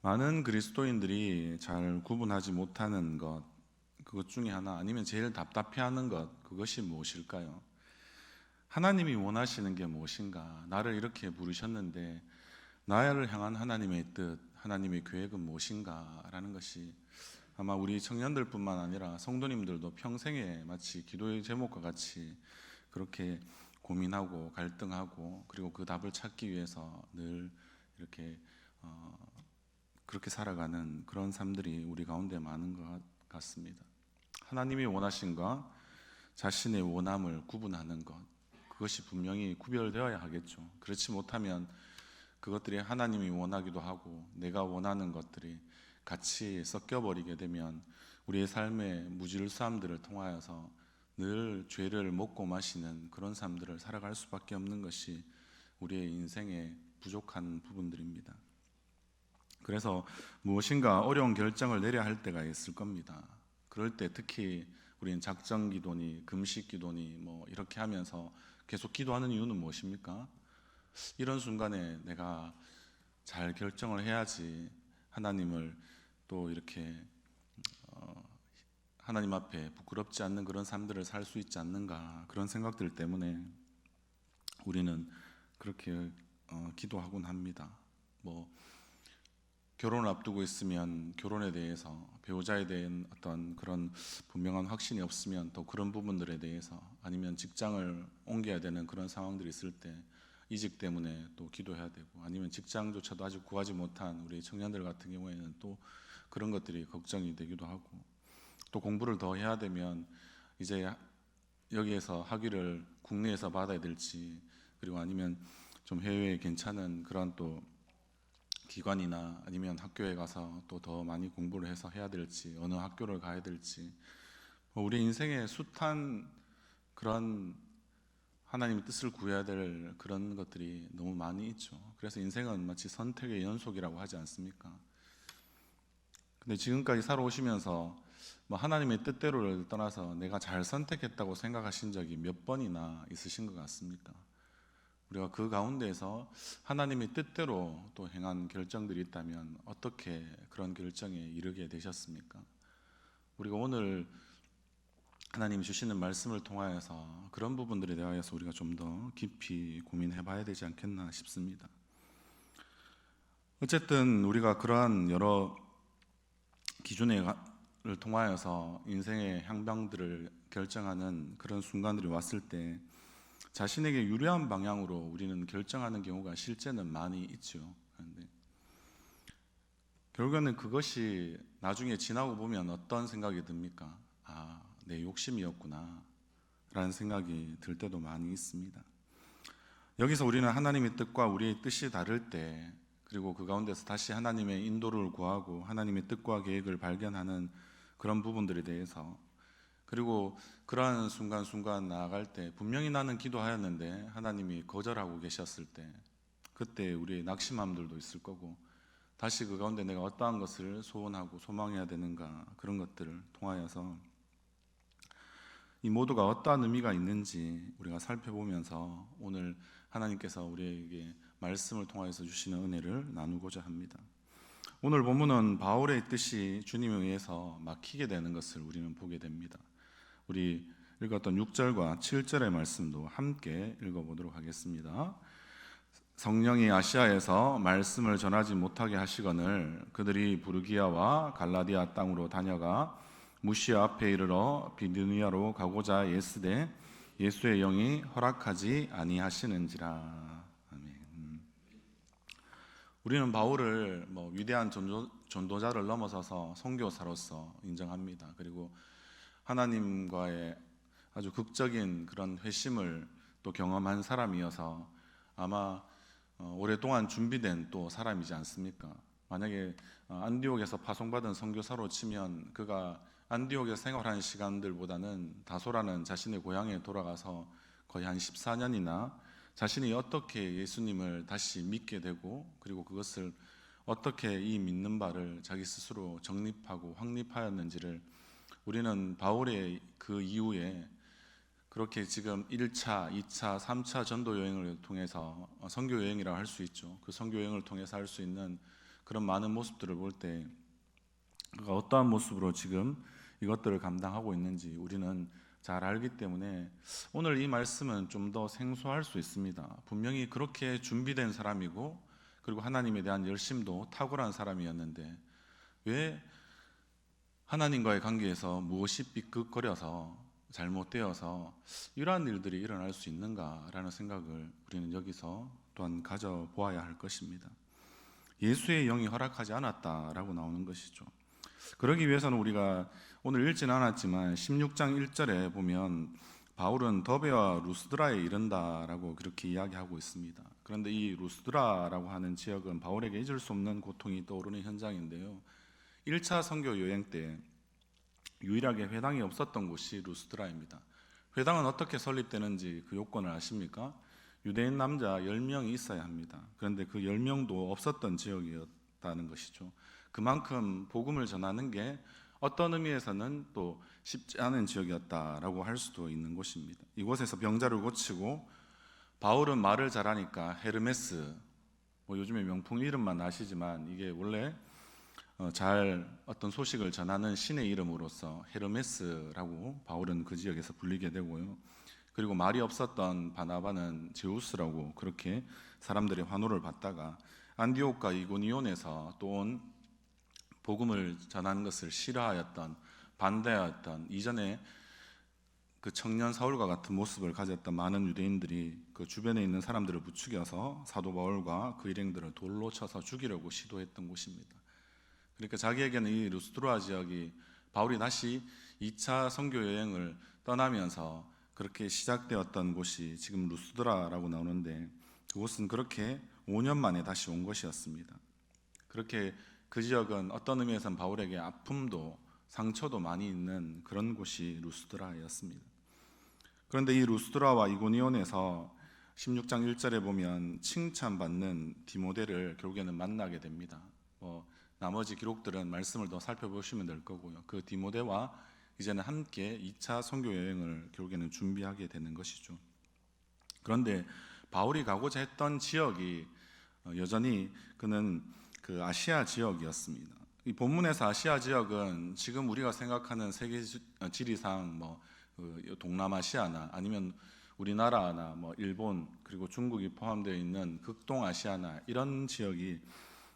많은 그리스도인들이 잘 구분하지 못하는 그것 중에 하나, 아니면 제일 답답해하는 그것이 무엇일까요? 하나님이 원하시는 게 무엇인가? 나를 이렇게 부르셨는데 나를 향한 하나님의 뜻, 하나님의 계획은 무엇인가? 라는 것이 아마 우리 청년들뿐만 아니라 성도님들도 평생에 마치 기도의 제목과 같이 그렇게 고민하고 갈등하고, 그리고 그 답을 찾기 위해서 늘 이렇게 그렇게 살아가는 그런 삶들이 우리 가운데 많은 것 같습니다. 하나님이 원하신과 자신의 원함을 구분하는 것, 그것이 분명히 구별되어야 하겠죠. 그렇지 못하면 그것들이 하나님이 원하기도 하고 내가 원하는 것들이 같이 섞여버리게 되면 우리의 삶의 무질서함들을 통하여서 늘 죄를 먹고 마시는 그런 삶들을 살아갈 수밖에 없는 것이 우리의 인생의 부족한 부분들입니다. 그래서 무엇인가 어려운 결정을 내려야 할 때가 있을 겁니다. 그럴 때 특히 우리는 작정 기도니 금식 기도니 이렇게 하면서 계속 기도하는 이유는 무엇입니까? 이런 순간에 내가 잘 결정을 해야지 하나님을 또 이렇게 하나님 앞에 부끄럽지 않는 그런 삶들을 살 수 있지 않는가, 그런 생각들 때문에 우리는 그렇게 기도하곤 합니다. 결혼을 앞두고 있으면 결혼에 대해서, 배우자에 대한 어떤 그런 분명한 확신이 없으면 또 그런 부분들에 대해서, 아니면 직장을 옮겨야 되는 그런 상황들이 있을 때 이직 때문에 또 기도해야 되고, 아니면 직장조차도 아직 구하지 못한 우리 청년들 같은 경우에는 또 그런 것들이 걱정이 되기도 하고, 또 공부를 더 해야 되면 이제 여기에서 학위를 국내에서 받아야 될지, 그리고 아니면 좀 해외에 괜찮은 그런 또 기관이나 아니면 학교에 가서 또 더 많이 공부를 해서 해야 될지, 어느 학교를 가야 될지, 우리 인생의 숱한 그런 하나님의 뜻을 구해야 될 그런 것들이 너무 많이 있죠. 그래서 인생은 마치 선택의 연속이라고 하지 않습니까? 근데 지금까지 살아오시면서 하나님의 뜻대로를 떠나서 내가 잘 선택했다고 생각하신 적이 몇 번이나 있으신 것 같습니까? 우리가 그 가운데에서 하나님의 뜻대로 또 행한 결정들이 있다면 어떻게 그런 결정에 이르게 되셨습니까? 우리가 오늘 하나님 주시는 말씀을 통하여서 그런 부분들에 대하여서 우리가 좀 더 깊이 고민해 봐야 되지 않겠나 싶습니다. 어쨌든 우리가 그러한 여러 기준을 통하여서 인생의 향방들을 결정하는 그런 순간들이 왔을 때 자신에게 유리한 방향으로 우리는 결정하는 경우가 실제는 많이 있죠. 그런데 결국에는 그것이 나중에 지나고 보면 어떤 생각이 듭니까? 내 욕심이었구나 라는 생각이 들 때도 많이 있습니다. 여기서 우리는 하나님의 뜻과 우리의 뜻이 다를 때, 그리고 그 가운데서 다시 하나님의 인도를 구하고 하나님의 뜻과 계획을 발견하는 그런 부분들에 대해서, 그리고 그러한 순간순간 나아갈 때 분명히 나는 기도하였는데 하나님이 거절하고 계셨을 때, 그때 우리의 낙심함들도 있을 거고, 다시 그 가운데 내가 어떠한 것을 소원하고 소망해야 되는가, 그런 것들을 통하여서 이 모두가 어떠한 의미가 있는지 우리가 살펴보면서 오늘 하나님께서 우리에게 말씀을 통하여서 주시는 은혜를 나누고자 합니다. 오늘 본문은 바울의 뜻이 주님에 의해서 막히게 되는 것을 우리는 보게 됩니다. 우리 읽었던 6절과 7절의 말씀도 함께 읽어보도록 하겠습니다. 성령이 아시아에서 말씀을 전하지 못하게 하시거늘 그들이 부르기아와 갈라디아 땅으로 다녀가 무시아 앞에 이르러 비두니아로 가고자 예스되 예수의 영이 허락하지 아니하시는지라. 아멘. 우리는 바울을 위대한 전도자를 넘어서서 선교사로서 인정합니다. 그리고 하나님과의 아주 극적인 그런 회심을 또 경험한 사람이어서 아마 오랫동안 준비된 또 사람이지 않습니까? 만약에 안디옥에서 파송받은 선교사로 치면 그가 안디옥에서 생활한 시간들보다는 다소라는 자신의 고향에 돌아가서 거의 한 14년이나 자신이 어떻게 예수님을 다시 믿게 되고, 그리고 그것을 어떻게 이 믿는 바를 자기 스스로 정립하고 확립하였는지를 우리는 바울의 그 이후에 그렇게 지금 1차, 2차, 3차 전도 여행을 통해서 선교 여행이라고 할 수 있죠. 그 선교 여행을 통해서 할 수 있는 그런 많은 모습들을 볼 때 그가 어떠한 모습으로 지금 이것들을 감당하고 있는지 우리는 잘 알기 때문에 오늘 이 말씀은 좀 더 생소할 수 있습니다. 분명히 그렇게 준비된 사람이고 그리고 하나님에 대한 열심도 탁월한 사람이었는데 왜 하나님과의 관계에서 무엇이 삐끗거려서 잘못되어서 이러한 일들이 일어날 수 있는가라는 생각을 우리는 여기서 또한 가져보아야 할 것입니다. 예수의 영이 허락하지 않았다라고 나오는 것이죠. 그러기 위해서는 우리가 오늘 읽지는 않았지만 16장 1절에 보면 바울은 더베와 루스드라에 이른다라고 그렇게 이야기하고 있습니다. 그런데 이 루스드라라고 하는 지역은 바울에게 잊을 수 없는 고통이 떠오르는 현장인데요. 1차 선교 여행 때 유일하게 회당이 없었던 곳이 루스드라입니다. 회당은 어떻게 설립되는지 그 요건을 아십니까? 유대인 남자 10명이 있어야 합니다. 그런데 그 10명도 없었던 지역이었다는 것이죠. 그만큼 복음을 전하는 게 어떤 의미에서는 또 쉽지 않은 지역이었다라고 할 수도 있는 곳입니다. 이곳에서 병자를 고치고 바울은 말을 잘하니까 헤르메스, 요즘에 명품 이름만 아시지만 이게 원래 잘 어떤 소식을 전하는 신의 이름으로서 헤르메스라고 바울은 그 지역에서 불리게 되고요. 그리고 말이 없었던 바나바는 제우스라고 그렇게 사람들의 환호를 받다가 안디옥과 이고니온에서 또 온 복음을 전하는 것을 싫어하였던 반대하였던 이전에 그 청년 사울과 같은 모습을 가졌던 많은 유대인들이 그 주변에 있는 사람들을 부추겨서 사도 바울과 그 일행들을 돌로 쳐서 죽이려고 시도했던 곳입니다. 그러니까 자기에게는 이 루스드라 지역이 바울이 다시 2차 선교 여행을 떠나면서 그렇게 시작되었던 곳이 지금 루스드라라고 나오는데 그곳은 그렇게 5년 만에 다시 온 것이었습니다. 그렇게 그 지역은 어떤 의미에서는 바울에게 아픔도 상처도 많이 있는 그런 곳이 루스드라였습니다. 그런데 이 루스드라와 이고니온에서 16장 1절에 보면 칭찬받는 디모데를 결국에는 만나게 됩니다. 나머지 기록들은 말씀을 더 살펴보시면 될 거고요. 그 디모데와 이제는 함께 2차 선교 여행을 결국에는 준비하게 되는 것이죠. 그런데 바울이 가고자 했던 지역이 여전히 그는 그 아시아 지역이었습니다. 이 본문에서 아시아 지역은 지금 우리가 생각하는 세계 지리상 동남아시아나 아니면 우리나라나 일본 그리고 중국이 포함되어 있는 극동아시아나 이런 지역이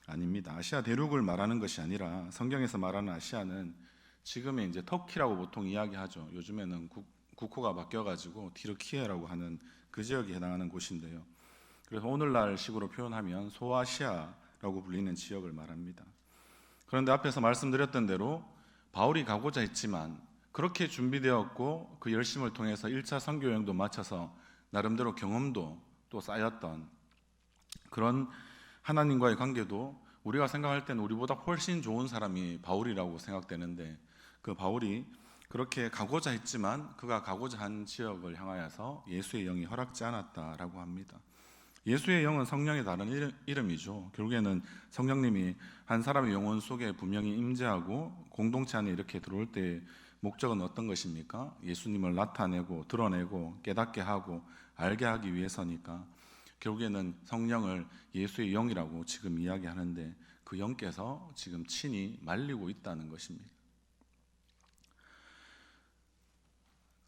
아닙니다. 아시아 대륙을 말하는 것이 아니라 성경에서 말하는 아시아는 지금의 이제 터키라고 보통 이야기하죠. 요즘에는 국호가 바뀌어가지고 티르키예라고 하는 그 지역에 해당하는 곳인데요. 그래서 오늘날 식으로 표현하면 소아시아라고 불리는 지역을 말합니다. 그런데 앞에서 말씀드렸던 대로 바울이 가고자 했지만 그렇게 준비되었고 그 열심을 통해서 1차 선교 여행도 마쳐서 나름대로 경험도 또 쌓였던 그런 하나님과의 관계도 우리가 생각할 때는 우리보다 훨씬 좋은 사람이 바울이라고 생각되는데 그 바울이 그렇게 가고자 했지만 그가 가고자 한 지역을 향하여서 예수의 영이 허락지 않았다라고 합니다. 예수의 영은 성령의 다른 이름이죠. 결국에는 성령님이 한 사람의 영혼 속에 분명히 임재하고 공동체 안에 이렇게 들어올 때 목적은 어떤 것입니까? 예수님을 나타내고 드러내고 깨닫게 하고 알게 하기 위해서니까 결국에는 성령을 예수의 영이라고 지금 이야기하는데 그 영께서 지금 친히 말리고 있다는 것입니다.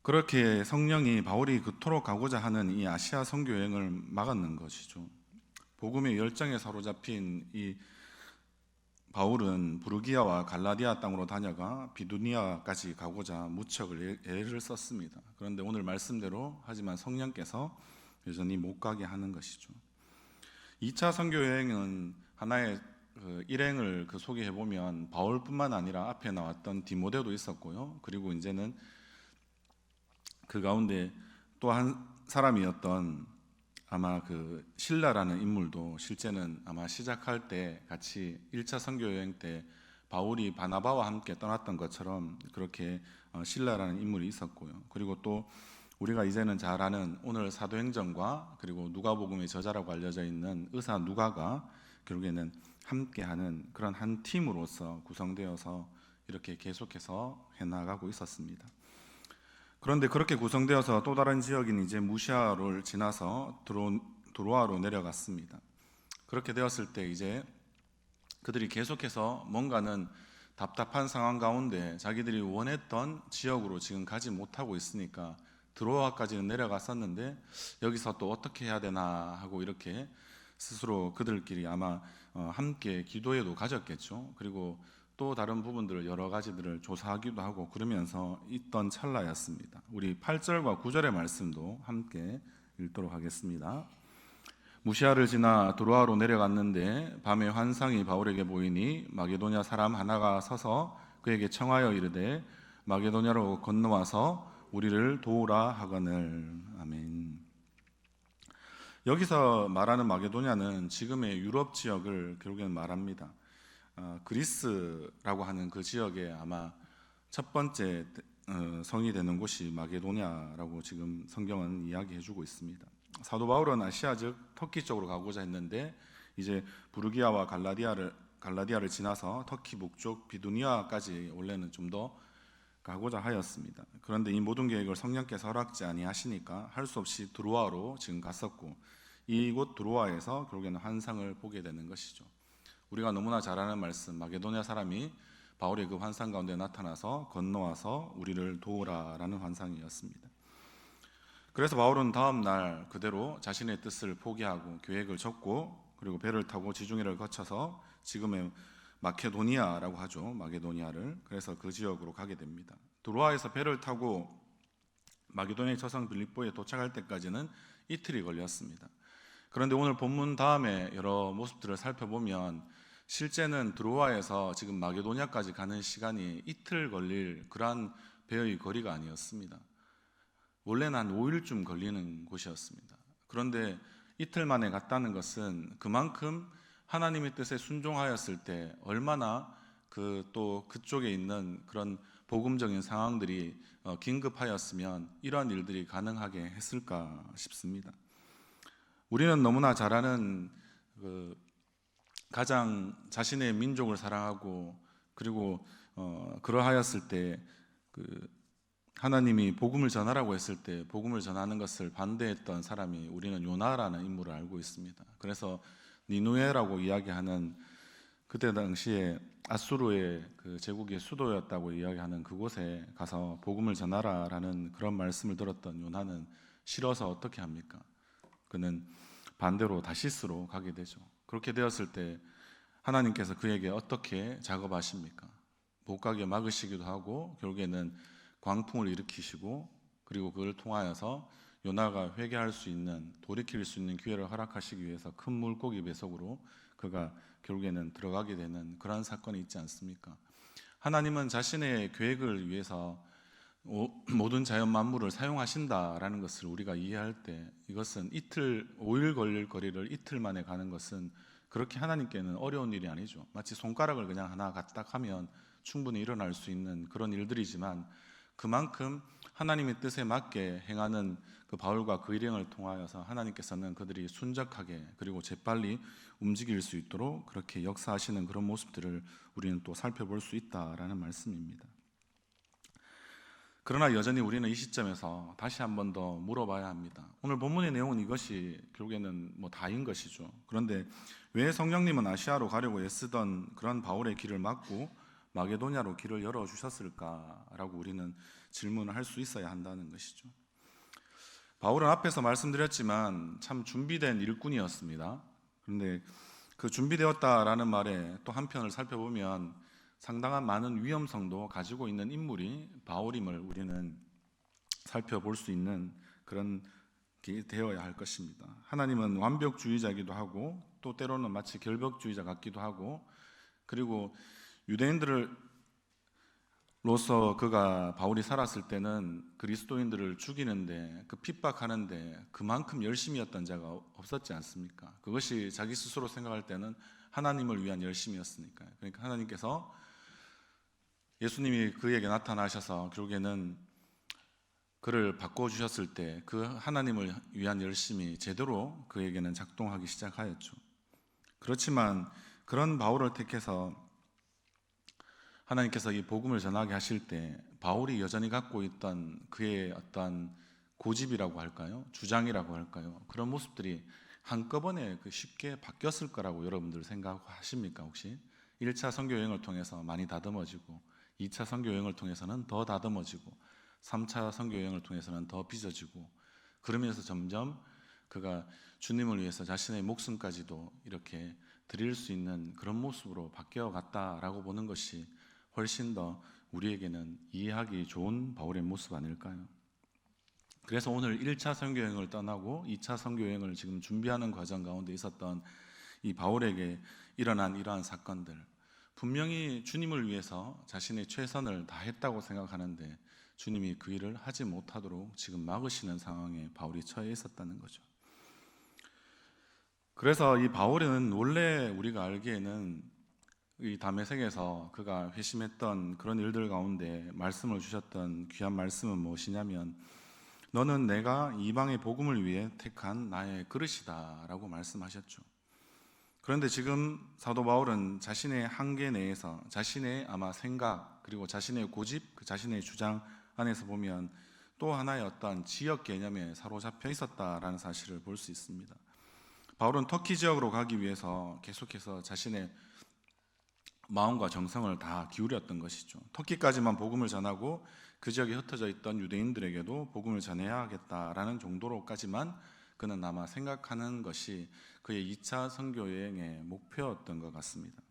그렇게 성령이 바울이 그토록 가고자 하는 이 아시아 선교 여행을 막았는 것이죠. 복음의 열정에 사로잡힌 이 바울은 부르기아와 갈라디아 땅으로 다녀가 비두니아까지 가고자 무척 애를 썼습니다. 그런데 오늘 말씀대로 하지만 성령께서 여전히 못 가게 하는 것이죠. 2차 선교 여행은 하나의 일행을 소개해 보면 바울뿐만 아니라 앞에 나왔던 디모데도 있었고요. 그리고 이제는 그 가운데 또 한 사람이었던 아마 실라라는 인물도 실제는 아마 시작할 때 같이 1차 선교 여행 때 바울이 바나바와 함께 떠났던 것처럼 그렇게 실라라는 인물이 있었고요. 그리고 또 우리가 이제는 잘 아는 오늘 사도행전과 그리고 누가복음의 저자라고 알려져 있는 의사 누가가 결국에는 함께하는 그런 한 팀으로서 구성되어서 이렇게 계속해서 해나가고 있었습니다. 그런데 그렇게 구성되어서 또 다른 지역인 이제 무시아를 지나서 드로아로 내려갔습니다. 그렇게 되었을 때 이제 그들이 계속해서 뭔가는 답답한 상황 가운데 자기들이 원했던 지역으로 지금 가지 못하고 있으니까 드로아까지는 내려갔었는데 여기서 또 어떻게 해야 되나 하고 이렇게 스스로 그들끼리 아마 함께 기도회도 가졌겠죠. 그리고 또 다른 부분들을 여러 가지들을 조사하기도 하고 그러면서 있던 찰나였습니다. 우리 8절과 9절의 말씀도 함께 읽도록 하겠습니다. 무시아를 지나 드로아로 내려갔는데 밤에 환상이 바울에게 보이니 마게도냐 사람 하나가 서서 그에게 청하여 이르되 마게도냐로 건너와서 우리를 도우라 하거늘. 아멘. 여기서 말하는 마게도냐는 지금의 유럽 지역을 결국에는 말합니다. 그리스라고 하는 그 지역에 아마 첫 번째 성이 되는 곳이 마게도냐라고 지금 성경은 이야기해주고 있습니다. 사도 바울은 아시아 즉 터키 쪽으로 가고자 했는데 이제 부르기아와 갈라디아를 지나서 터키 북쪽 비두니아까지 원래는 좀 더 가고자 하였습니다. 그런데 이 모든 계획을 성령께서 허락지 아니하시니까 할 수 없이 드로아로 지금 갔었고 이곳 드로아에서 결국에는 환상을 보게 되는 것이죠. 우리가 너무나 잘 아는 말씀, 마게도냐 사람이 바울의 그 환상 가운데 나타나서 건너와서 우리를 도우라라는 환상이었습니다. 그래서 바울은 다음 날 그대로 자신의 뜻을 포기하고 계획을 접고 그리고 배를 타고 지중해를 거쳐서 지금의 마케도니아라고 하죠. 마게도니아를. 그래서 그 지역으로 가게 됩니다. 드로아에서 배를 타고 마게도니아의 저성 빌립보에 도착할 때까지는 이틀이 걸렸습니다. 그런데 오늘 본문 다음에 여러 모습들을 살펴보면 실제는 드로아에서 지금 마게도니아까지 가는 시간이 이틀 걸릴 그러한 배의 거리가 아니었습니다. 원래는 한 5일쯤 걸리는 곳이었습니다. 그런데 이틀 만에 갔다는 것은 그만큼 하나님의 뜻에 순종하였을 때 얼마나 또 그쪽에 있는 그런 복음적인 상황들이 긴급하였으면 이러한 일들이 가능하게 했을까 싶습니다. 우리는 너무나 잘 아는 가장 자신의 민족을 사랑하고 그리고 그러하였을 때 하나님이 복음을 전하라고 했을 때 복음을 전하는 것을 반대했던 사람이 우리는 요나라는 인물을 알고 있습니다. 그래서 니누에라고 이야기하는 그때 당시에 아수르의 그 제국의 수도였다고 이야기하는 그곳에 가서 복음을 전하라라는 그런 말씀을 들었던 요나는 싫어서 어떻게 합니까? 그는 반대로 다시스로 가게 되죠. 그렇게 되었을 때 하나님께서 그에게 어떻게 작업하십니까? 못 가게 막으시기도 하고 결국에는 광풍을 일으키시고 그리고 그걸 통하여서 요나가 회개할 수 있는 돌이킬 수 있는 기회를 허락하시기 위해서 큰 물고기 배속으로 그가 결국에는 들어가게 되는 그런 사건이 있지 않습니까? 하나님은 자신의 계획을 위해서 모든 자연 만물을 사용하신다라는 것을 우리가 이해할 때 이것은 5일 걸릴 거리를 이틀 만에 가는 것은 그렇게 하나님께는 어려운 일이 아니죠. 마치 손가락을 그냥 하나 갖다 하면 충분히 일어날 수 있는 그런 일들이지만 그만큼 하나님의 뜻에 맞게 행하는 그 바울과 그 일행을 통하여서 하나님께서는 그들이 순적하게 그리고 재빨리 움직일 수 있도록 그렇게 역사하시는 그런 모습들을 우리는 또 살펴볼 수 있다라는 말씀입니다. 그러나 여전히 우리는 이 시점에서 다시 한 번 더 물어봐야 합니다. 오늘 본문의 내용은 이것이 결국에는 다인 것이죠. 그런데 왜 성령님은 아시아로 가려고 애쓰던 그런 바울의 길을 막고 마게도냐로 길을 열어주셨을까라고 우리는 질문을 할 수 있어야 한다는 것이죠. 바울은 앞에서 말씀드렸지만 참 준비된 일꾼이었습니다. 그런데 그 준비되었다라는 말에 또 한편을 살펴보면 상당한 많은 위험성도 가지고 있는 인물이 바울임을 우리는 살펴볼 수 있는 그런 게 되어야 할 것입니다. 하나님은 완벽주의자이기도 하고 또 때로는 마치 결벽주의자 같기도 하고 그리고 유대인들로서 바울이 살았을 때는 그리스도인들을 죽이는데 그 핍박하는데 그만큼 열심이었던 자가 없었지 않습니까? 그것이 자기 스스로 생각할 때는 하나님을 위한 열심이었으니까요. 그러니까 하나님께서 예수님이 그에게 나타나셔서 결국에는 그를 바꿔주셨을 때 그 하나님을 위한 열심이 제대로 그에게는 작동하기 시작하였죠. 그렇지만 그런 바울을 택해서 하나님께서 이 복음을 전하게 하실 때 바울이 여전히 갖고 있던 그의 어떤 고집이라고 할까요? 주장이라고 할까요? 그런 모습들이 한꺼번에 쉽게 바뀌었을 거라고 여러분들 생각하십니까 혹시? 1차 선교 여행을 통해서 많이 다듬어지고 2차 선교 여행을 통해서는 더 다듬어지고 3차 선교 여행을 통해서는 더 빚어지고 그러면서 점점 그가 주님을 위해서 자신의 목숨까지도 이렇게 드릴 수 있는 그런 모습으로 바뀌어 갔다라고 보는 것이 훨씬 더 우리에게는 이해하기 좋은 바울의 모습 아닐까요? 그래서 오늘 1차 선교 여행을 떠나고 2차 선교 여행을 지금 준비하는 과정 가운데 있었던 이 바울에게 일어난 이러한 사건들, 분명히 주님을 위해서 자신의 최선을 다했다고 생각하는데 주님이 그 일을 하지 못하도록 지금 막으시는 상황에 바울이 처해 있었다는 거죠. 그래서 이 바울은 원래 우리가 알기에는 이 다메섹에서 그가 회심했던 그런 일들 가운데 말씀을 주셨던 귀한 말씀은 무엇이냐면 너는 내가 이방의 복음을 위해 택한 나의 그릇이다 라고 말씀하셨죠. 그런데 지금 사도 바울은 자신의 한계 내에서 자신의 아마 생각 그리고 자신의 고집, 자신의 주장 안에서 보면 또 하나의 어떤 지역 개념에 사로잡혀 있었다라는 사실을 볼 수 있습니다. 바울은 터키 지역으로 가기 위해서 계속해서 자신의 마음과 정성을 다 기울였던 것이죠. 터키까지만 복음을 전하고 그 지역에 흩어져 있던 유대인들에게도 복음을 전해야겠다라는 정도로까지만 그는 아마 생각하는 것이 그의 2차 선교 여행의 목표였던 것 같습니다.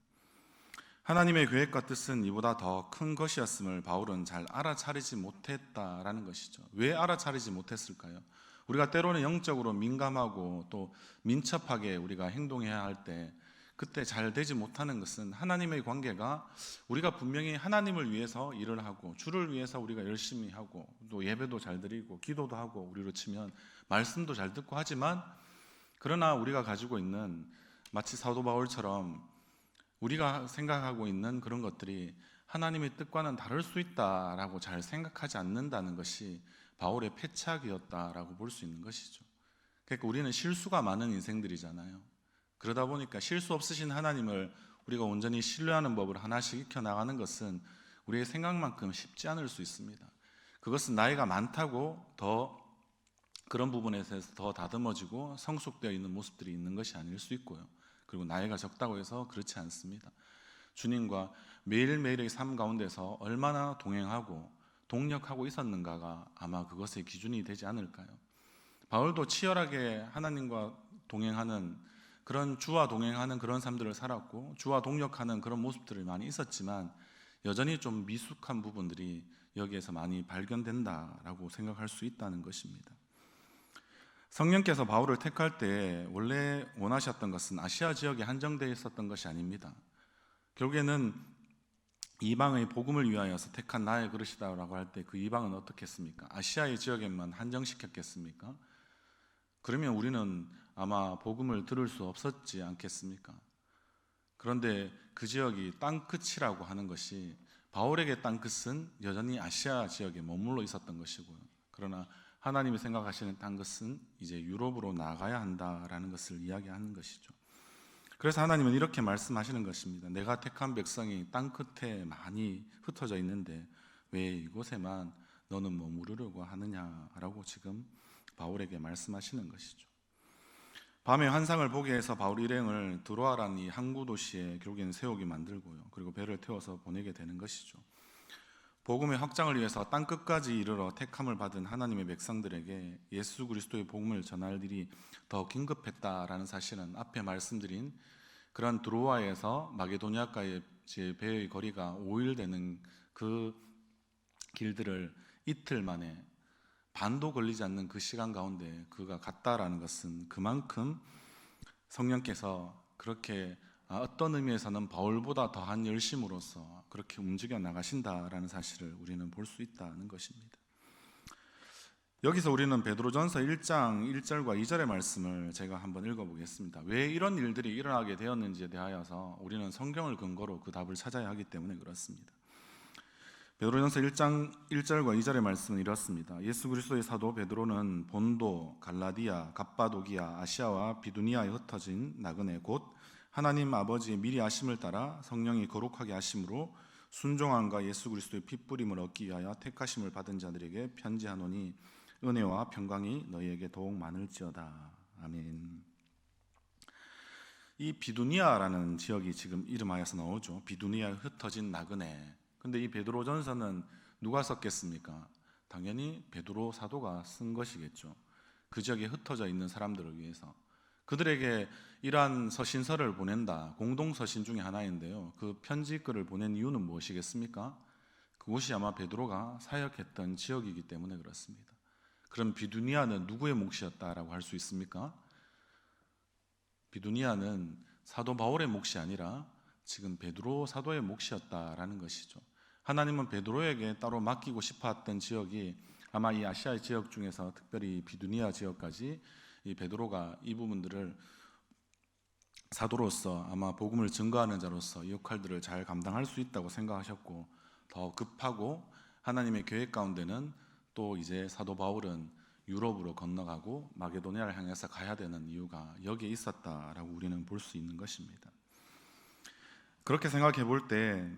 하나님의 계획과 뜻은 이보다 더 큰 것이었음을 바울은 잘 알아차리지 못했다라는 것이죠. 왜 알아차리지 못했을까요? 우리가 때로는 영적으로 민감하고 또 민첩하게 우리가 행동해야 할 때 그때 잘 되지 못하는 것은 하나님의 관계가 우리가 분명히 하나님을 위해서 일을 하고 주를 위해서 우리가 열심히 하고 또 예배도 잘 드리고 기도도 하고 우리로 치면 말씀도 잘 듣고 하지만 그러나 우리가 가지고 있는 마치 사도 바울처럼 우리가 생각하고 있는 그런 것들이 하나님의 뜻과는 다를 수 있다라고 잘 생각하지 않는다는 것이 바울의 패착이었다라고 볼 수 있는 것이죠. 그러니까 우리는 실수가 많은 인생들이잖아요. 그러다 보니까 실수 없으신 하나님을 우리가 온전히 신뢰하는 법을 하나씩 익혀나가는 것은 우리의 생각만큼 쉽지 않을 수 있습니다. 그것은 나이가 많다고 더 그런 부분에 대해서 더 다듬어지고 성숙되어 있는 모습들이 있는 것이 아닐 수 있고요. 그리고 나이가 적다고 해서 그렇지 않습니다. 주님과 매일매일의 삶 가운데서 얼마나 동행하고 동력하고 있었는가가 아마 그것의 기준이 되지 않을까요? 바울도 치열하게 하나님과 동행하는 그런 주와 동행하는 그런 삶들을 살았고 주와 동력하는 그런 모습들이 많이 있었지만 여전히 좀 미숙한 부분들이 여기에서 많이 발견된다라고 생각할 수 있다는 것입니다. 성령께서 바울을 택할 때 원래 원하셨던 것은 아시아 지역에 한정되어 있었던 것이 아닙니다. 결국에는 이방의 복음을 위하여서 택한 나의 그릇이다라고 할 때 그 이방은 어떻게 했습니까? 아시아의 지역에만 한정시켰겠습니까? 그러면 우리는 아마 복음을 들을 수 없었지 않겠습니까? 그런데 그 지역이 땅끝이라고 하는 것이 바울에게 땅끝은 여전히 아시아 지역에 머물러 있었던 것이고요. 그러나 하나님이 생각하시는 땅끝은 이제 유럽으로 나가야 한다라는 것을 이야기하는 것이죠. 그래서 하나님은 이렇게 말씀하시는 것입니다. 내가 택한 백성이 땅끝에 많이 흩어져 있는데 왜 이곳에만 너는 머무르려고 하느냐라고 지금 바울에게 말씀하시는 것이죠. 밤에 환상을 보게 해서 바울 일행을 드로아라는 이 항구 도시에 결국에는 세우게 만들고요. 그리고 배를 태워서 보내게 되는 것이죠. 복음의 확장을 위해서 땅끝까지 이르러 택함을 받은 하나님의 백성들에게 예수 그리스도의 복음을 전할 일이 더 긴급했다라는 사실은 앞에 말씀드린 그런 드로아에서 마게도니아까지 배의 거리가 5일 되는 그 길들을 이틀 만에 반도 걸리지 않는 그 시간 가운데 그가 갔다라는 것은 그만큼 성령께서 그렇게 어떤 의미에서는 바울보다 더한 열심으로서 그렇게 움직여 나가신다라는 사실을 우리는 볼 수 있다는 것입니다. 여기서 우리는 베드로전서 1장 1절과 2절의 말씀을 제가 한번 읽어보겠습니다. 왜 이런 일들이 일어나게 되었는지에 대하여서 우리는 성경을 근거로 그 답을 찾아야 하기 때문에 그렇습니다. 베드로전서 1장 1절과 2절의 말씀은 이렇습니다. 예수 그리스도의 사도 베드로는 본도, 갈라디아, 갑바도기아, 아시아와 비두니아에 흩어진 나그네 곧 하나님 아버지의 미리 아심을 따라 성령이 거룩하게 하심으로 순종함과 예수 그리스도의 핏부림을 얻기 위하여 택하심을 받은 자들에게 편지하노니 은혜와 평강이 너희에게 더욱 많을지어다. 아멘. 이 비두니아라는 지역이 지금 이름하여서 나오죠. 비두니아에 흩어진 나그네. 근데 이 베드로전서는 누가 썼겠습니까? 당연히 베드로 사도가 쓴 것이겠죠. 그 지역에 흩어져 있는 사람들을 위해서. 그들에게 이러한 서신서를 보낸다. 공동서신 중에 하나인데요. 그 편지글을 보낸 이유는 무엇이겠습니까? 그곳이 아마 베드로가 사역했던 지역이기 때문에 그렇습니다. 그럼 비두니아는 누구의 몫이었다라고 할 수 있습니까? 비두니아는 사도 바울의 몫이 아니라 지금 베드로 사도의 몫이었다라는 것이죠. 하나님은 베드로에게 따로 맡기고 싶었던 지역이 아마 이 아시아 지역 중에서 특별히 비두니아 지역까지 이 베드로가 이 부분들을 사도로서 아마 복음을 증거하는 자로서 이 역할들을 잘 감당할 수 있다고 생각하셨고, 더 급하고 하나님의 계획 가운데는 또 이제 사도 바울은 유럽으로 건너가고 마게도니아를 향해서 가야 되는 이유가 여기에 있었다라고 우리는 볼 수 있는 것입니다. 그렇게 생각해 볼 때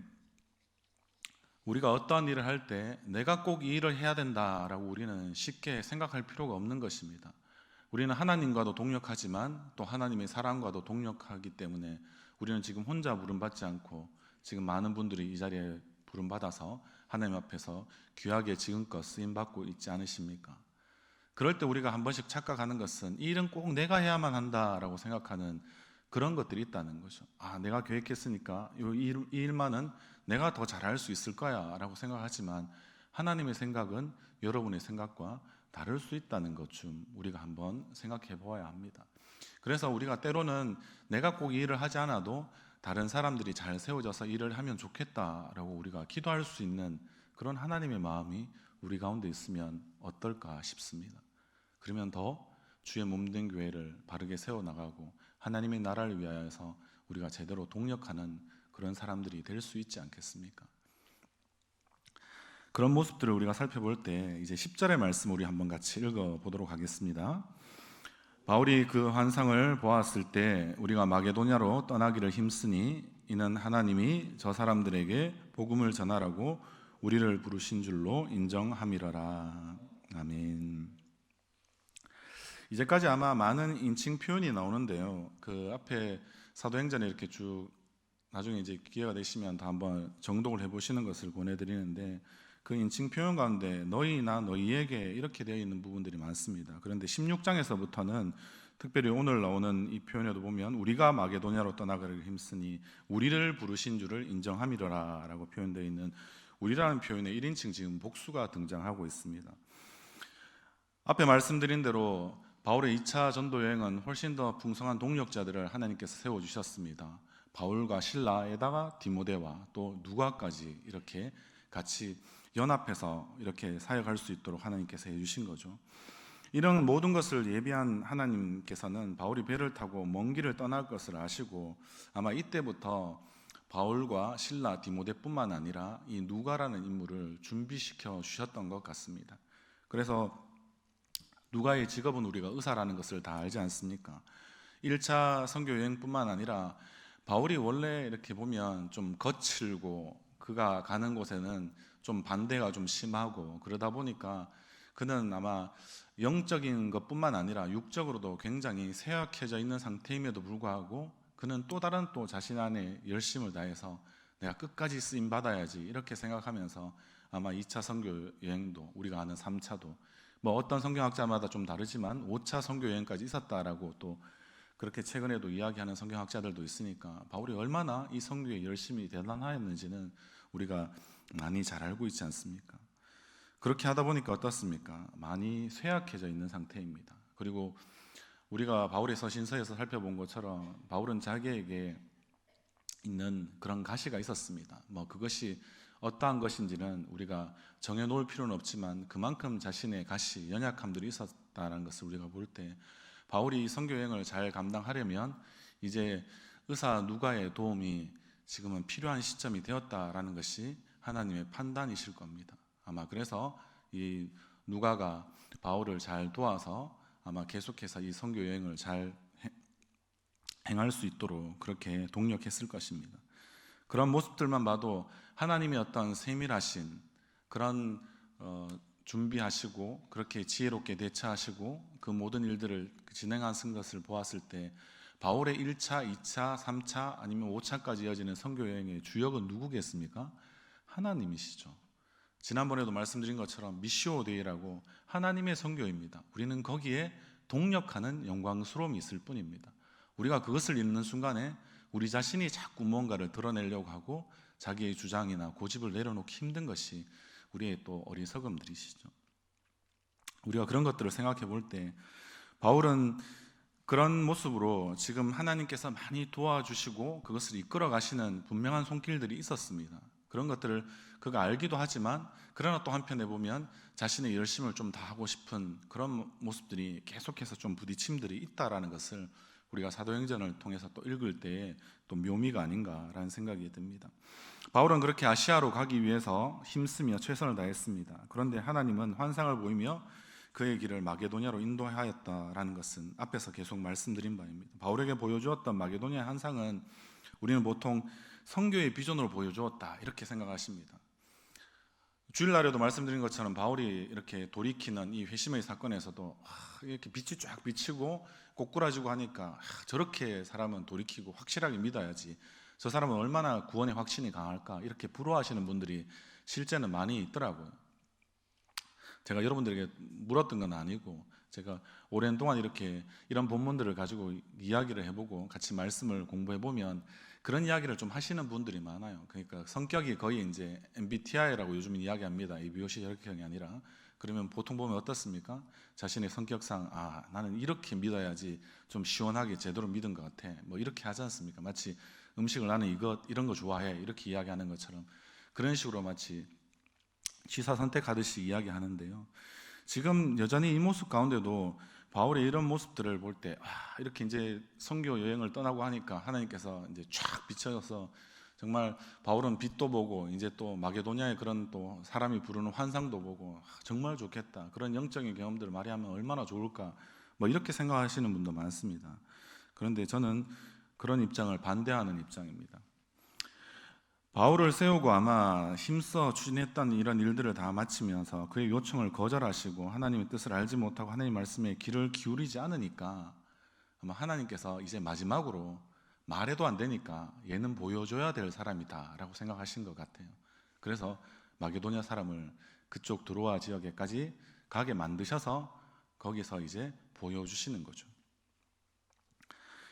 우리가 어떠한 일을 할 때 내가 꼭 이 일을 해야 된다라고 우리는 쉽게 생각할 필요가 없는 것입니다. 우리는 하나님과도 동력하지만 또 하나님의 사랑과도 동력하기 때문에 우리는 지금 혼자 부름받지 않고 지금 많은 분들이 이 자리에 부름받아서 하나님 앞에서 귀하게 지금껏 쓰임받고 있지 않으십니까? 그럴 때 우리가 한 번씩 착각하는 것은 이 일은 꼭 내가 해야만 한다라고 생각하는 그런 것들이 있다는 거죠. 내가 계획했으니까 이 일만은 내가 더 잘할 수 있을 거야 라고 생각하지만 하나님의 생각은 여러분의 생각과 다를 수 있다는 것 좀 우리가 한번 생각해 보아야 합니다. 그래서 우리가 때로는 내가 꼭 이 일을 하지 않아도 다른 사람들이 잘 세워져서 일을 하면 좋겠다라고 우리가 기도할 수 있는 그런 하나님의 마음이 우리 가운데 있으면 어떨까 싶습니다. 그러면 더 주의 몸된 교회를 바르게 세워나가고 하나님의 나라를 위하여서 우리가 제대로 동력하는 그런 사람들이 될 수 있지 않겠습니까? 그런 모습들을 우리가 살펴볼 때 이제 10절의 말씀 우리 한번 같이 읽어보도록 하겠습니다. 바울이 그 환상을 보았을 때 우리가 마게도냐로 떠나기를 힘쓰니 이는 하나님이 저 사람들에게 복음을 전하라고 우리를 부르신 줄로 인정함이러라. 아멘. 이제까지 아마 많은 인칭 표현이 나오는데요. 그 앞에 사도행전에 이렇게 쭉 나중에 이제 기회가 되시면 다 한번 정독을 해보시는 것을 권해드리는데 그 인칭 표현 가운데 너희나 너희에게 이렇게 되어 있는 부분들이 많습니다. 그런데 16장에서부터는 특별히 오늘 나오는 이 표현에도 보면 우리가 마게도냐로 떠나가기를 힘쓰니 우리를 부르신 줄을 인정함이로라 라고 표현되어 있는 우리라는 표현에 1인칭 지금 복수가 등장하고 있습니다. 앞에 말씀드린 대로 바울의 2차 전도 여행은 훨씬 더 풍성한 동력자들을 하나님께서 세워주셨습니다. 바울과 실라에다가 디모데와 또 누가까지 이렇게 같이 연합해서 이렇게 사역할 수 있도록 하나님께서 해주신 거죠. 이런 모든 것을 예비한 하나님께서는 바울이 배를 타고 먼 길을 떠날 것을 아시고 아마 이때부터 바울과 실라, 디모데뿐만 아니라 이 누가라는 인물을 준비시켜 주셨던 것 같습니다. 그래서 누가의 직업은 우리가 의사라는 것을 다 알지 않습니까? 1차 선교 여행뿐만 아니라 바울이 원래 이렇게 보면 좀 거칠고 그가 가는 곳에는 좀 반대가 좀 심하고 그러다 보니까 그는 아마 영적인 것뿐만 아니라 육적으로도 굉장히 쇠약해져 있는 상태임에도 불구하고 그는 또 다른 또 자신 안에 열심을 다해서 내가 끝까지 쓰임 받아야지 이렇게 생각하면서 아마 2차 선교 여행도 우리가 아는 3차도 뭐 어떤 성경학자마다 좀 다르지만 5차 선교 여행까지 있었다라고 또 그렇게 최근에도 이야기하는 성경학자들도 있으니까 바울이 얼마나 이 선교에 열심히 대단하였는지는 우리가 많이 잘 알고 있지 않습니까? 그렇게 하다 보니까 어떻습니까? 많이 쇠약해져 있는 상태입니다. 그리고 우리가 바울의 서신서에서 살펴본 것처럼 바울은 자기에게 있는 그런 가시가 있었습니다. 뭐 그것이 어떠한 것인지는 우리가 정해놓을 필요는 없지만 그만큼 자신의 가시, 연약함들이 있었다는 것을 우리가 볼 때 바울이 이 선교 여행을 잘 감당하려면 이제 의사 누가의 도움이 지금은 필요한 시점이 되었다라는 것이 하나님의 판단이실 겁니다. 아마 그래서 이 누가가 바울을 잘 도와서 아마 계속해서 이 선교 여행을 잘 행할 수 있도록 그렇게 동력했을 것입니다. 그런 모습들만 봐도 하나님의 어떤 세밀하신 그런 준비하시고 그렇게 지혜롭게 대처하시고 그 모든 일들을 진행하신 것을 보았을 때 바울의 1차, 2차, 3차 아니면 5차까지 이어지는 선교 여행의 주역은 누구겠습니까? 하나님이시죠. 지난번에도 말씀드린 것처럼 미시오 데이라고 하나님의 선교입니다. 우리는 거기에 동력하는 영광스러움이 있을 뿐입니다. 우리가 그것을 잃는 순간에 우리 자신이 자꾸 무언가를 드러내려고 하고 자기의 주장이나 고집을 내려놓기 힘든 것이 우리의 또 어리석음들이시죠. 우리가 그런 것들을 생각해 볼 때 바울은 그런 모습으로 지금 하나님께서 많이 도와주시고 그것을 이끌어 가시는 분명한 손길들이 있었습니다. 그런 것들을 그가 알기도 하지만 그러나 또 한편에 보면 자신의 열심을 좀 다하고 싶은 그런 모습들이 계속해서 좀 부딪힘들이 있다라는 것을 우리가 사도행전을 통해서 또 읽을 때에 또 묘미가 아닌가라는 생각이 듭니다. 바울은 그렇게 아시아로 가기 위해서 힘쓰며 최선을 다했습니다. 그런데 하나님은 환상을 보이며 그의 길을 마게도냐로 인도하였다라는 것은 앞에서 계속 말씀드린 바입니다. 바울에게 보여주었던 마게도냐의 환상은 우리는 보통 선교의 비전으로 보여주었다 이렇게 생각하십니다. 주일날에도 말씀드린 것처럼 바울이 이렇게 돌이키는 이 회심의 사건에서도 이렇게 빛이 쫙 비치고 꼬꾸라지고 하니까 저렇게 사람은 돌이키고 확실하게 믿어야지, 저 사람은 얼마나 구원의 확신이 강할까, 이렇게 부러워하시는 분들이 실제는 많이 있더라고요. 제가 여러분들에게 물었던 건 아니고 제가 오랜 동안 이렇게 이런 본문들을 가지고 이야기를 해보고 같이 말씀을 공부해보면 그런 이야기를 좀 하시는 분들이 많아요. 그러니까 성격이 거의 이제 MBTI라고 요즘 이야기합니다. ABOC 혈액형이 아니라. 그러면 보통 보면 어떻습니까? 자신의 성격상 나는 이렇게 믿어야지 좀 시원하게 제대로 믿은 것 같아, 뭐 이렇게 하지 않습니까? 마치 음식을 나는 이런 거 좋아해 이렇게 이야기하는 것처럼 그런 식으로 마치 취사 선택하듯이 이야기하는데요. 지금 여전히 이 모습 가운데도 바울의 이런 모습들을 볼 때 이렇게 이제 선교 여행을 떠나고 하니까 하나님께서 이제 쫙 비춰서 정말 바울은 빛도 보고 이제 또 마게도냐의 그런 또 사람이 부르는 환상도 보고 정말 좋겠다, 그런 영적인 경험들을 많이 하면 얼마나 좋을까, 뭐 이렇게 생각하시는 분도 많습니다. 그런데 저는 그런 입장을 반대하는 입장입니다. 바울을 세우고 아마 힘써 추진했던 이런 일들을 다 마치면서 그의 요청을 거절하시고 하나님의 뜻을 알지 못하고 하나님의 말씀에 귀를 기울이지 않으니까 아마 하나님께서 이제 마지막으로 말해도 안 되니까 얘는 보여줘야 될 사람이다 라고 생각하신 것 같아요. 그래서 마게도냐 사람을 그쪽 드로아 지역에까지 가게 만드셔서 거기서 이제 보여주시는 거죠.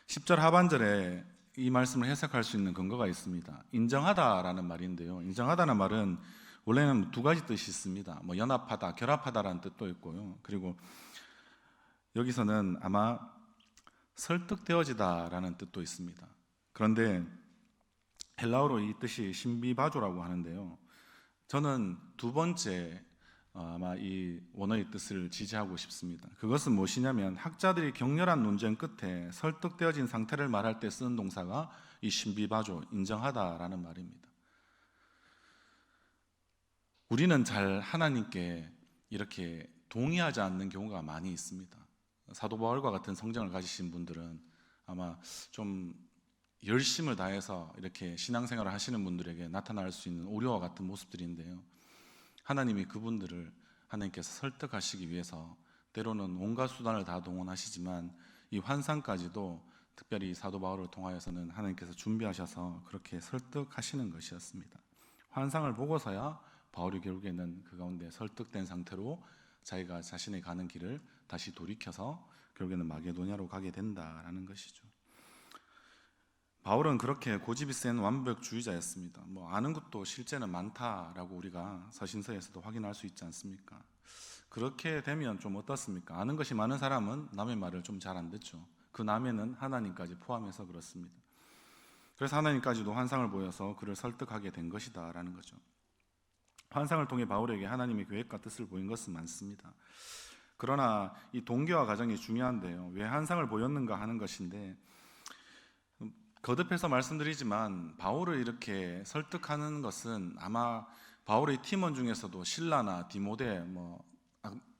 10절 하반절에 이 말씀을 해석할 수 있는 근거가 있습니다. 인정하다라는 말인데요. 인정하다는 말은 원래는 두 가지 뜻이 있습니다. 뭐 연합하다, 결합하다라는 뜻도 있고요. 그리고 여기서는 아마 설득되어지다라는 뜻도 있습니다. 그런데 헬라어로 이 뜻이 신비바조라고 하는데요. 저는 두 번째 아마 이 원어의 뜻을 지지하고 싶습니다. 그것은 무엇이냐면 학자들이 격렬한 논쟁 끝에 설득되어진 상태를 말할 때 쓰는 동사가 이 신비바조, 인정하다라는 말입니다. 우리는 잘 하나님께 이렇게 동의하지 않는 경우가 많이 있습니다. 사도 바울과 같은 성정을 가지신 분들은 아마 좀 열심을 다해서 이렇게 신앙생활을 하시는 분들에게 나타날 수 있는 오류와 같은 모습들인데요. 하나님이 그분들을 하나님께서 설득하시기 위해서 때로는 온갖 수단을 다 동원하시지만 이 환상까지도 특별히 사도 바울을 통하여서는 하나님께서 준비하셔서 그렇게 설득하시는 것이었습니다. 환상을 보고서야 바울이 결국에는 그 가운데 설득된 상태로 자기가 자신의 가는 길을 다시 돌이켜서 결국에는 마게도냐로 가게 된다라는 것이죠. 바울은 그렇게 고집이 센 완벽주의자였습니다. 뭐 아는 것도 실제는 많다라고 우리가 서신서에서도 확인할 수 있지 않습니까? 그렇게 되면 좀 어떻습니까? 아는 것이 많은 사람은 남의 말을 좀 잘 안 듣죠. 그 남에는 하나님까지 포함해서 그렇습니다. 그래서 하나님까지도 환상을 보여서 그를 설득하게 된 것이다라는 거죠. 환상을 통해 바울에게 하나님의 계획과 뜻을 보인 것은 많습니다. 그러나 이 동기와 과정이 중요한데요. 왜 환상을 보였는가 하는 것인데, 거듭해서 말씀드리지만 바울을 이렇게 설득하는 것은 아마 바울의 팀원 중에서도 실라나 디모데,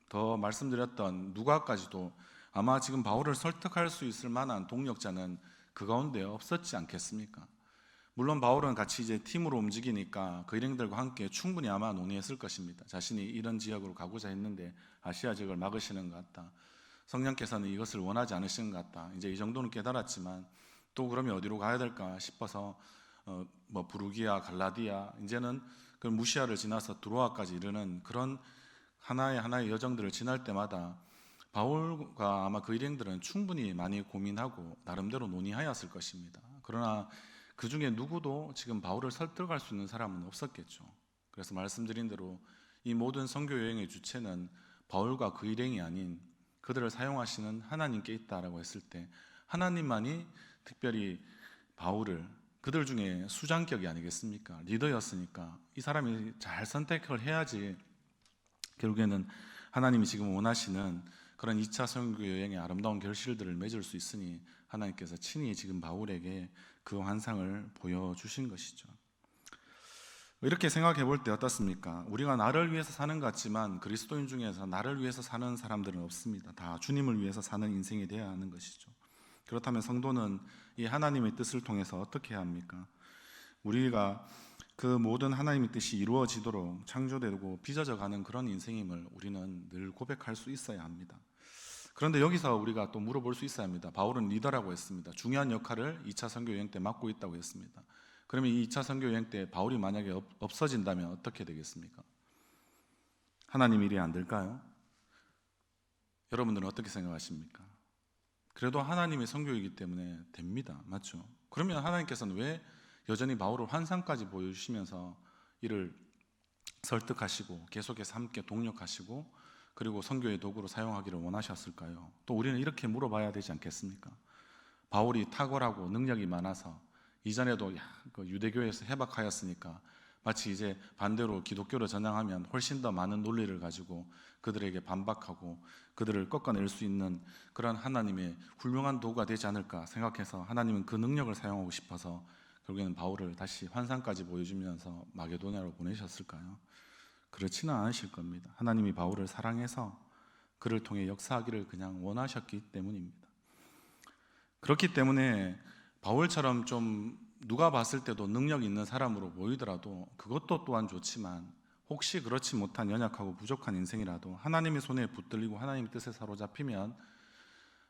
더 말씀드렸던 누가까지도 아마 지금 바울을 설득할 수 있을 만한 동력자는 그 가운데 없었지 않겠습니까? 물론 바울은 같이 이제 팀으로 움직이니까 그 일행들과 함께 충분히 아마 논의했을 것입니다. 자신이 이런 지역으로 가고자 했는데 아시아 지역을 막으시는 것 같다. 성령께서는 이것을 원하지 않으시는 것 같다. 이제 이 정도는 깨달았지만 또 그러면 어디로 가야 될까 싶어서 부르기아, 갈라디아, 이제는 그 무시아를 지나서 드로아까지 이르는 그런 하나의 여정들을 지날 때마다 바울과 아마 그 일행들은 충분히 많이 고민하고 나름대로 논의하였을 것입니다. 그러나 그 중에 누구도 지금 바울을 설득할 수 있는 사람은 없었겠죠. 그래서 말씀드린 대로 이 모든 선교 여행의 주체는 바울과 그 일행이 아닌 그들을 사용하시는 하나님께 있다라고 했을 때 하나님만이 특별히 바울을, 그들 중에 수장격이 아니겠습니까? 리더였으니까 이 사람이 잘 선택을 해야지 결국에는 하나님이 지금 원하시는 그런 2차 선교 여행의 아름다운 결실들을 맺을 수 있으니 하나님께서 친히 지금 바울에게 그 환상을 보여주신 것이죠. 이렇게 생각해 볼 때 어떻습니까? 우리가 나를 위해서 사는 것 같지만 그리스도인 중에서 나를 위해서 사는 사람들은 없습니다. 다 주님을 위해서 사는 인생이 되어야 하는 것이죠. 그렇다면 성도는 이 하나님의 뜻을 통해서 어떻게 해야 합니까? 우리가 그 모든 하나님의 뜻이 이루어지도록 창조되고 빚어져가는 그런 인생임을 우리는 늘 고백할 수 있어야 합니다. 그런데 여기서 우리가 또 물어볼 수 있어야 합니다. 바울은 리더라고 했습니다. 중요한 역할을 2차 선교 여행 때 맡고 있다고 했습니다. 그러면 이 2차 선교 여행 때 바울이 만약에 없어진다면 어떻게 되겠습니까? 하나님 일이 안 될까요? 여러분들은 어떻게 생각하십니까? 그래도 하나님의 선교이기 때문에 됩니다. 맞죠? 그러면 하나님께서는 왜 여전히 바울을 환상까지 보여주시면서 이를 설득하시고 계속해서 함께 동력하시고 그리고 선교의 도구로 사용하기를 원하셨을까요? 또 우리는 이렇게 물어봐야 되지 않겠습니까? 바울이 탁월하고 능력이 많아서 이전에도 유대교에서 해박하였으니까 마치 이제 반대로 기독교로 전향하면 훨씬 더 많은 논리를 가지고 그들에게 반박하고 그들을 꺾어낼 수 있는 그런 하나님의 훌륭한 도구가 되지 않을까 생각해서 하나님은 그 능력을 사용하고 싶어서 결국에는 바울을 다시 환상까지 보여주면서 마게도냐로 보내셨을까요? 그렇지는 않으실 겁니다. 하나님이 바울을 사랑해서 그를 통해 역사하기를 그냥 원하셨기 때문입니다. 그렇기 때문에 바울처럼 좀 누가 봤을 때도 능력 있는 사람으로 보이더라도 그것도 또한 좋지만 혹시 그렇지 못한 연약하고 부족한 인생이라도 하나님의 손에 붙들리고 하나님의 뜻에 사로잡히면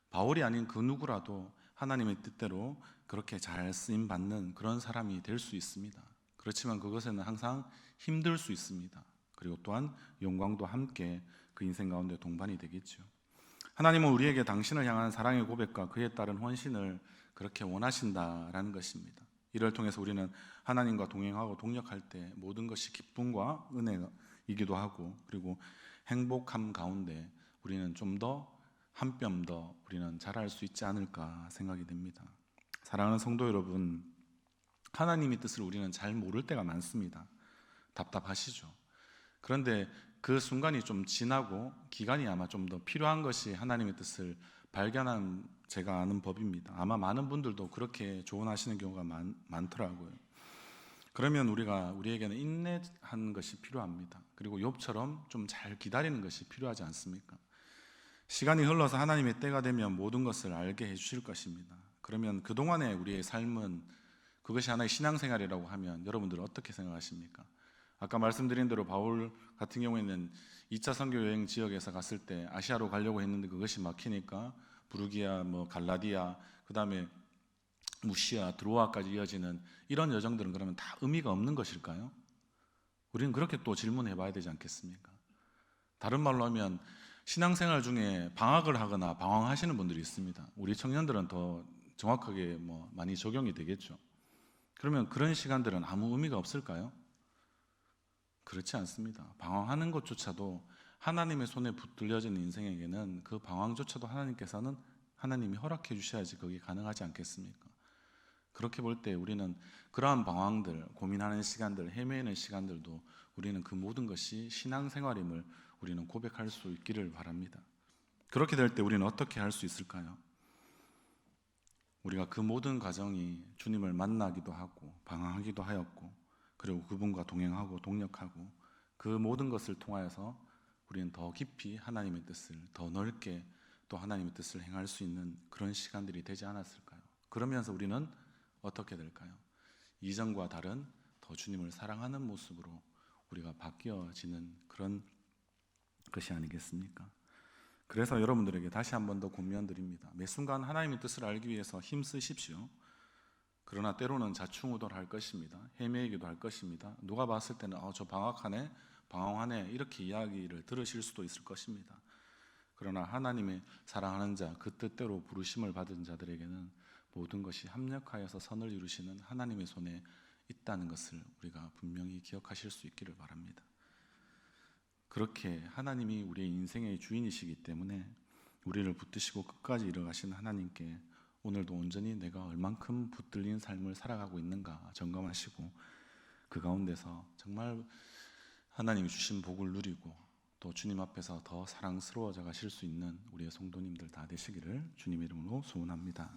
바울이 아닌 그 누구라도 하나님의 뜻대로 그렇게 잘 쓰임 받는 그런 사람이 될 수 있습니다. 그렇지만 그것에는 항상 힘들 수 있습니다. 그리고 또한 영광도 함께 그 인생 가운데 동반이 되겠죠. 하나님은 우리에게 당신을 향한 사랑의 고백과 그에 따른 헌신을 그렇게 원하신다라는 것입니다. 이를 통해서 우리는 하나님과 동행하고 동력할 때 모든 것이 기쁨과 은혜이기도 하고 그리고 행복함 가운데 우리는 좀 더 한 뼘 더 우리는 잘할 수 있지 않을까 생각이 됩니다. 사랑하는 성도 여러분, 하나님의 뜻을 우리는 잘 모를 때가 많습니다. 답답하시죠? 그런데 그 순간이 좀 지나고 기간이 아마 좀 더 필요한 것이 하나님의 뜻을 발견한 제가 아는 법입니다. 아마 많은 분들도 그렇게 조언하시는 경우가 많더라고요. 그러면 우리에게는 인내하는 것이 필요합니다. 그리고 욥처럼 좀 잘 기다리는 것이 필요하지 않습니까? 시간이 흘러서 하나님의 때가 되면 모든 것을 알게 해주실 것입니다. 그러면 그동안의 우리의 삶은 그것이 하나의 신앙생활이라고 하면 여러분들은 어떻게 생각하십니까? 아까 말씀드린 대로 바울 같은 경우에는 2차 선교 여행 지역에서 갔을 때 아시아로 가려고 했는데 그것이 막히니까 부르기아, 갈라디아, 그 다음에 무시아, 드로아까지 이어지는 이런 여정들은 그러면 다 의미가 없는 것일까요? 우리는 그렇게 또 질문해 봐야 되지 않겠습니까? 다른 말로 하면 신앙생활 중에 방학을 하거나 방황하시는 분들이 있습니다. 우리 청년들은 더 정확하게 많이 적용이 되겠죠. 그러면 그런 시간들은 아무 의미가 없을까요? 그렇지 않습니다. 방황하는 것조차도 하나님의 손에 붙들려진 인생에게는 그 방황조차도 하나님이 허락해 주셔야지 그게 가능하지 않겠습니까? 그렇게 볼 때 우리는 그러한 방황들, 고민하는 시간들, 헤매는 시간들도 우리는 그 모든 것이 신앙생활임을 우리는 고백할 수 있기를 바랍니다. 그렇게 될 때 우리는 어떻게 할 수 있을까요? 우리가 그 모든 과정이 주님을 만나기도 하고 방황하기도 하였고 그리고 그분과 동행하고 동력하고 그 모든 것을 통하여서 우리는 더 깊이 하나님의 뜻을 더 넓게 또 하나님의 뜻을 행할 수 있는 그런 시간들이 되지 않았을까요? 그러면서 우리는 어떻게 될까요? 이전과 다른 더 주님을 사랑하는 모습으로 우리가 바뀌어지는 그런 것이 아니겠습니까? 그래서 여러분들에게 다시 한 번 더 권면드립니다. 매 순간 하나님의 뜻을 알기 위해서 힘쓰십시오. 그러나 때로는 자충우돌할 것입니다. 헤매기도 할 것입니다. 누가 봤을 때는 저 방황하네, 방황하네 이렇게 이야기를 들으실 수도 있을 것입니다. 그러나 하나님의 사랑하는 자, 그 뜻대로 부르심을 받은 자들에게는 모든 것이 합력하여서 선을 이루시는 하나님의 손에 있다는 것을 우리가 분명히 기억하실 수 있기를 바랍니다. 그렇게 하나님이 우리의 인생의 주인이시기 때문에 우리를 붙드시고 끝까지 이뤄가신 하나님께 오늘도 온전히 내가 얼만큼 붙들린 삶을 살아가고 있는가 점검하시고 그 가운데서 정말 하나님이 주신 복을 누리고 또 주님 앞에서 더 사랑스러워져 가실 수 있는 우리의 성도님들 다 되시기를 주님 이름으로 소원합니다.